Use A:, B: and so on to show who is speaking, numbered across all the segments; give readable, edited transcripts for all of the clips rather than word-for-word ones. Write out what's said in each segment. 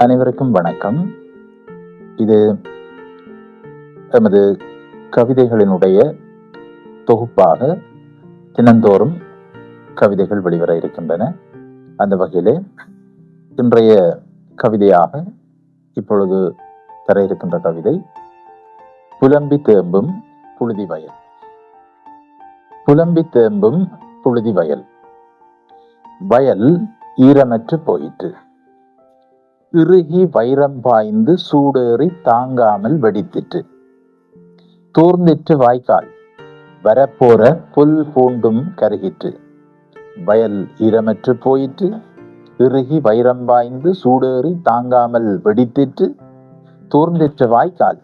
A: அனைவருக்கும் வணக்கம். இது எமது கவிதைகளினுடைய தொகுப்பாக தினந்தோறும் கவிதைகள் வெளிவர இருக்கின்றன. அந்த வகையிலே இன்றைய கவிதையாக இப்பொழுது தர இருக்கின்ற கவிதை புலம்பி தேம்பும் புழுதி வயல். புலம்பி தேம்பும் புழுதி வயல். வயல் ஈரமற்று போயிற்று. இறுகி வைரம் பாய்ந்து சூடேறி தாங்காமல் வெடித்திற்று. தூர்ந்திற்று வாய்க்கால், வரப்போற புல் பூண்டும் கருகிற்று. வயல் ஈரமற்று போயிற்று. இறுகி வைரம் பாய்ந்து சூடேறி தாங்காமல் வெடித்திற்று. தூர்ந்திற்று வாய்க்கால்,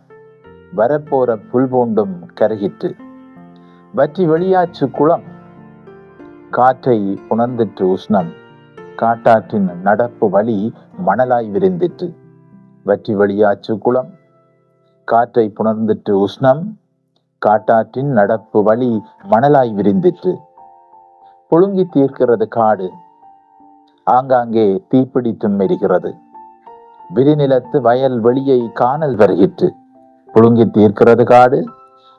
A: வரப்போற புல் பூண்டும் கருகிற்று. வற்றி வெளியாச்சு குளம், காற்றை புணர்ந்திற்று உஷ்ணம். காட்டாற்றின் நடப்பு வழி மணலாய் விரிந்திற்று. வற்றி வெளியாச்சு குளம், காற்றை புணர்ந்திற்று உஷ்ணம். காட்டாற்றின் நடப்பு வழி மணலாய் விரிந்திற்று. புழுங்கி தீர்க்கிறது காடு, ஆங்காங்கே தீப்பிடித்தும் எரிகிறது. விரிநிலத்து வயல் வெளியை காணல் வருகிற்று. புழுங்கி தீர்க்கிறது காடு,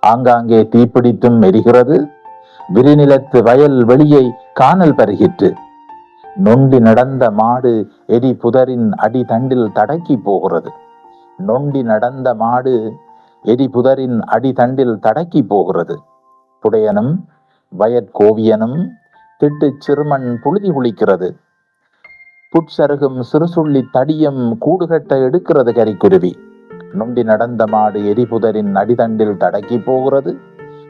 A: ஆங்காங்கே தீப்பிடித்தும் எரிகிறது. விரிநிலத்து வயல் வெளியை காணல் வருகிற்று. நொண்டி நடந்த மாடு எரி புதரின் அடி தண்டில் தடக்கி போகிறது. நொண்டி நடந்த மாடு எரி புதரின் அடி தண்டில் தடக்கி போகிறது. புடையனும் வயற்கோவியனும் திட்டு சிறுமண் புழுதி குளிக்கிறது. புட்சருகும் சிறுசுள்ளி தடியம் கூடுகட்ட எடுக்கிறது கரிக்குருவி. நொண்டி நடந்த மாடு எரிபுதரின் அடிதண்டில் தடக்கி போகிறது.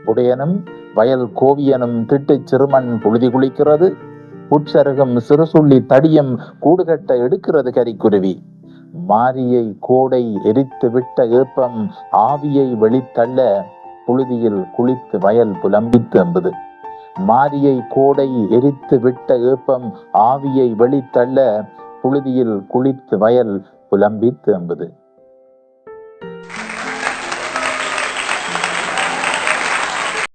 A: புடையனும் வயல் கோவியனும் திட்டு சிறுமண் புழுதி குளிக்கிறது. புட்சருகும் சிறுசுள்ளி தடியம் கூடுகட்ட எடுக்கிறது கரிக்குருவி. மாரியை கோடை எரித்து விட்ட ஏப்பம் ஆவியை வெளித்தள்ள புழுதியில் குளித்து வயல் புலம்பி தேம்புது. மாரியை கோடை எரித்து விட்ட ஏப்பம் ஆவியை வெளித்தள்ள புழுதியில் குளித்து வயல் புலம்பி தேம்புது.